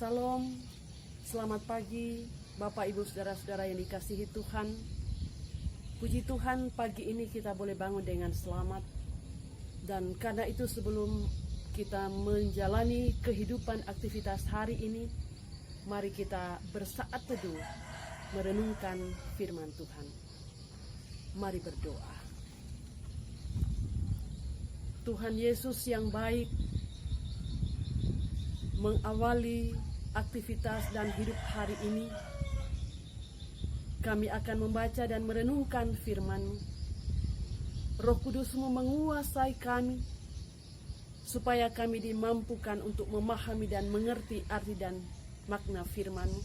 Salam, selamat pagi Bapak Ibu Saudara-saudara yang dikasihi Tuhan. Puji Tuhan, pagi ini kita boleh bangun dengan selamat. Dan karena itu sebelum kita menjalani kehidupan aktivitas hari ini, mari kita bersaat teduh merenungkan firman Tuhan. Mari berdoa. Tuhan Yesus yang baik, mengawali aktivitas dan hidup hari ini, kami akan membaca dan merenungkan firman-Mu. Roh Kudus-Mu menguasai kami, supaya kami dimampukan untuk memahami dan mengerti arti dan makna firman-Mu.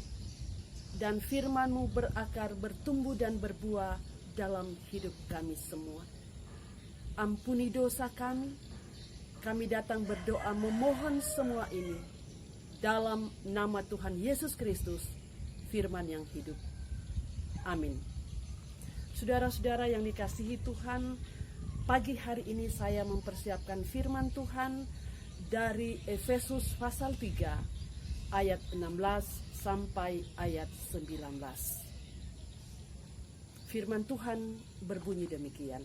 Dan firman-Mu berakar, bertumbuh dan berbuah dalam hidup kami semua. Ampuni dosa kami datang berdoa memohon semua ini dalam nama Tuhan Yesus Kristus, firman yang hidup. Amin. Saudara-saudara yang dikasihi Tuhan, pagi hari ini saya mempersiapkan firman Tuhan dari Efesus pasal 3 ayat 16 sampai ayat 19. Firman Tuhan berbunyi demikian.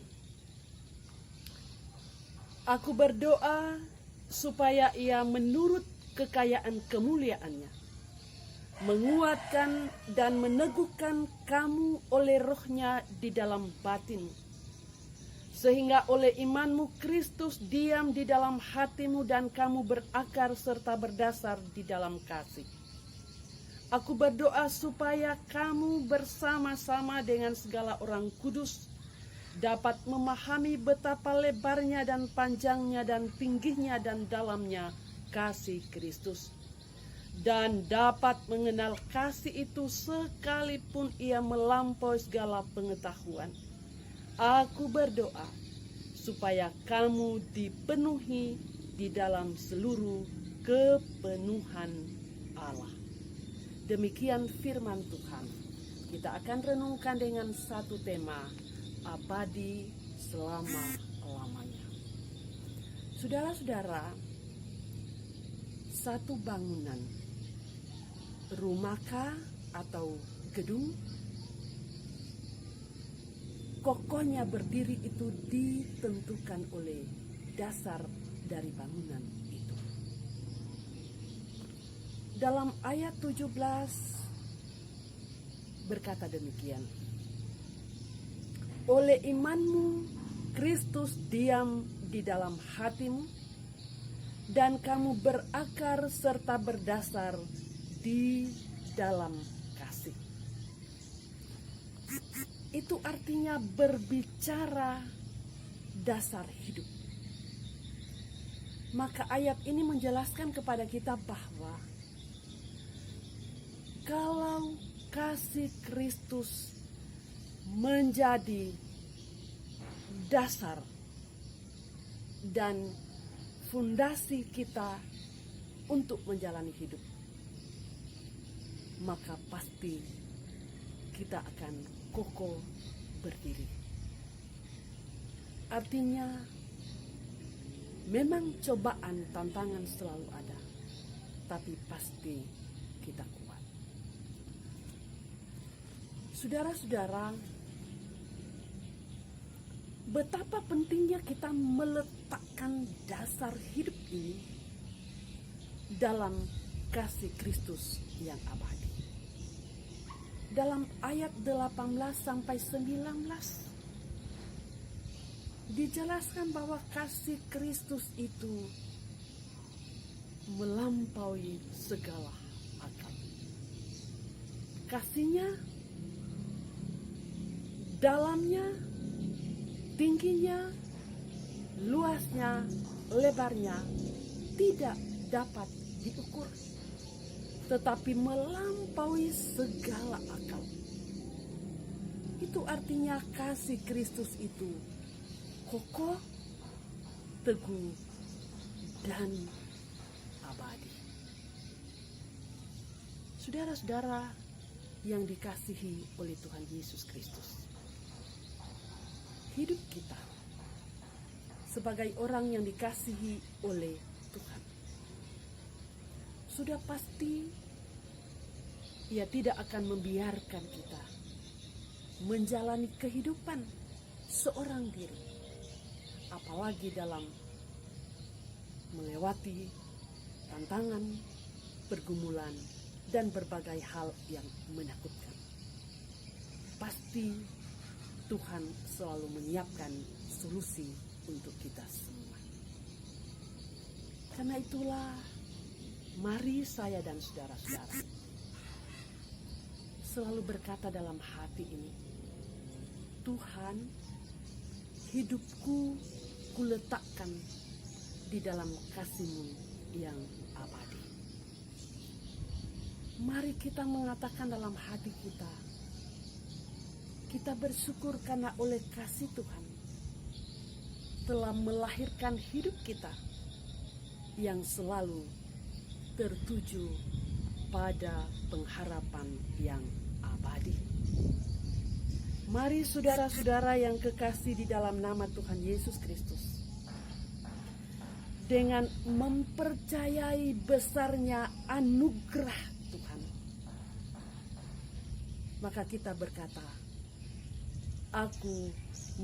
Aku berdoa supaya Ia menurut kekayaan kemuliaan-Nya menguatkan dan meneguhkan kamu oleh Roh-Nya di dalam batin, sehingga oleh iman-Mu Kristus diam di dalam hatimu dan kamu berakar serta berdasar di dalam kasih. Aku berdoa supaya kamu bersama-sama dengan segala orang kudus dapat memahami betapa lebarnya dan panjangnya dan tingginya dan dalamnya kasih Kristus, dan dapat mengenal kasih itu sekalipun ia melampaui segala pengetahuan. Aku berdoa supaya kamu dipenuhi di dalam seluruh kepenuhan Allah. Demikian firman Tuhan. Kita akan renungkan dengan satu tema, abadi selama-lamanya. Saudara-saudara, satu bangunan, rumahkah atau gedung, kokohnya berdiri itu ditentukan oleh dasar dari bangunan itu. Dalam ayat 17 berkata demikian. Oleh iman-Mu Kristus diam di dalam hatimu, dan kamu berakar serta berdasar di dalam kasih. Itu artinya berbicara dasar hidup. Maka ayat ini menjelaskan kepada kita bahwa kalau kasih Kristus menjadi dasar dan fondasi kita untuk menjalani hidup, maka pasti kita akan kokoh berdiri. Artinya, memang cobaan, tantangan selalu ada, tapi pasti kita kuat. Saudara-saudara, betapa pentingnya kita meletakkan dasar hidup ini dalam kasih Kristus yang abadi. Dalam ayat 18 sampai 19 dijelaskan bahwa kasih Kristus itu melampaui segala akal. Kasihnya, dalamnya, tingginya, luasnya, lebarnya tidak dapat diukur, tetapi melampaui segala akal. Itu artinya kasih Kristus itu kokoh, teguh, dan abadi. Saudara-saudara yang dikasihi oleh Tuhan Yesus Kristus, hidup kita sebagai orang yang dikasihi oleh Tuhan sudah pasti Ia tidak akan membiarkan kita menjalani kehidupan seorang diri, apalagi dalam melewati tantangan, pergumulan, dan berbagai hal yang menakutkan. Pasti Tuhan selalu menyiapkan solusi untuk kita semua. Karena itulah, mari saya dan saudara-saudara selalu berkata dalam hati ini, Tuhan, hidupku kuletakkan di dalam kasih-Mu yang abadi. Mari kita mengatakan dalam hati kita bersyukur karena oleh kasih Tuhan telah melahirkan hidup kita yang selalu tertuju pada pengharapan yang abadi. Mari saudara-saudara yang kekasih di dalam nama Tuhan Yesus Kristus, dengan mempercayai besarnya anugerah Tuhan, maka kita berkata, aku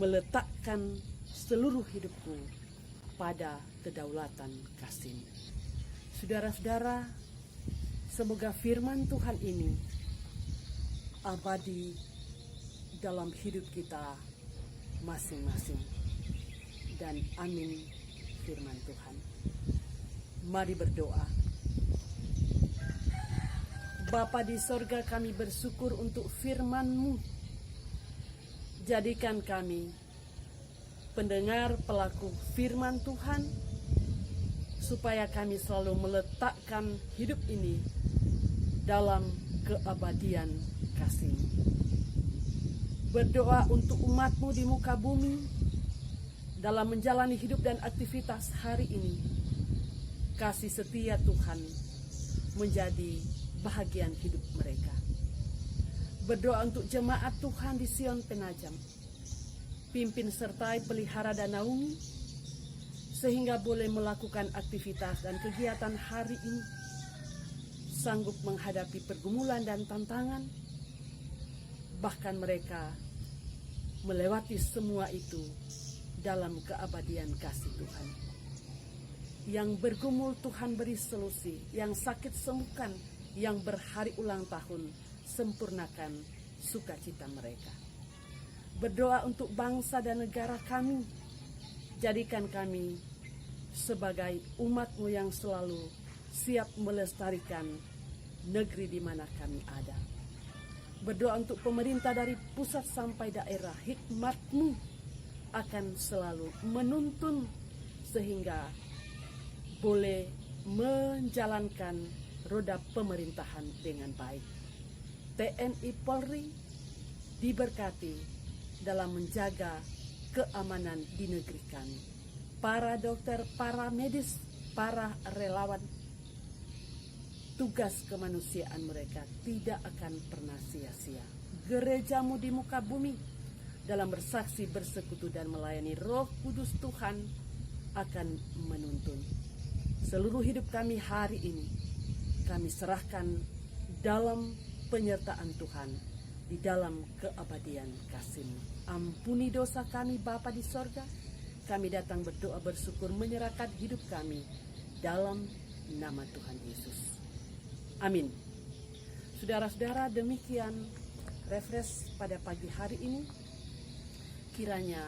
meletakkan seluruh hidupku pada kedaulatan kasih-Mu. Saudara-saudara, semoga firman Tuhan ini abadi dalam hidup kita masing-masing. Dan amin firman Tuhan. Mari berdoa. Bapa di sorga, kami bersyukur untuk firman-Mu. Jadikan kami pendengar pelaku firman Tuhan, supaya kami selalu meletakkan hidup ini dalam keabadian kasih-Mu. Berdoa untuk umat-Mu di muka bumi dalam menjalani hidup dan aktivitas hari ini. Kasih setia Tuhan menjadi bahagian hidup mereka. Berdoa untuk jemaat Tuhan di Sion Penajam. Pimpin sertai pelihara dan naungi, sehingga boleh melakukan aktivitas dan kegiatan hari ini, sanggup menghadapi pergumulan dan tantangan, bahkan mereka melewati semua itu dalam keabadian kasih Tuhan. Yang bergumul Tuhan beri solusi, yang sakit sembuhkan, yang berhari ulang tahun sempurnakan sukacita mereka. Berdoa untuk bangsa dan negara kami, jadikan kami sebagai umat-Mu yang selalu siap melestarikan negeri di mana kami ada. Berdoa untuk pemerintah dari pusat sampai daerah, hikmat-Mu akan selalu menuntun sehingga boleh menjalankan roda pemerintahan dengan baik. TNI Polri diberkati dalam menjaga keamanan di negeri kami. Para dokter, para medis, para relawan, tugas kemanusiaan mereka tidak akan pernah sia-sia. Gereja-Mu di muka bumi dalam bersaksi, bersekutu, dan melayani Roh Kudus Tuhan akan menuntun. Seluruh hidup kami hari ini kami serahkan dalam penyertaan Tuhan di dalam keabadian kasih-Mu. Ampuni dosa kami Bapa di sorga. Kami datang berdoa bersyukur menyerahkan hidup kami dalam nama Tuhan Yesus. Amin. Saudara-saudara, demikian refresh pada pagi hari ini. Kiranya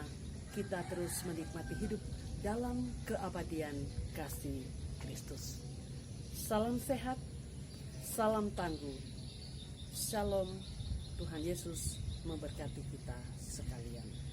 kita terus menikmati hidup dalam keabadian kasih Kristus. Salam sehat, salam tangguh. Shalom. Tuhan Yesus memberkati kita sekalian.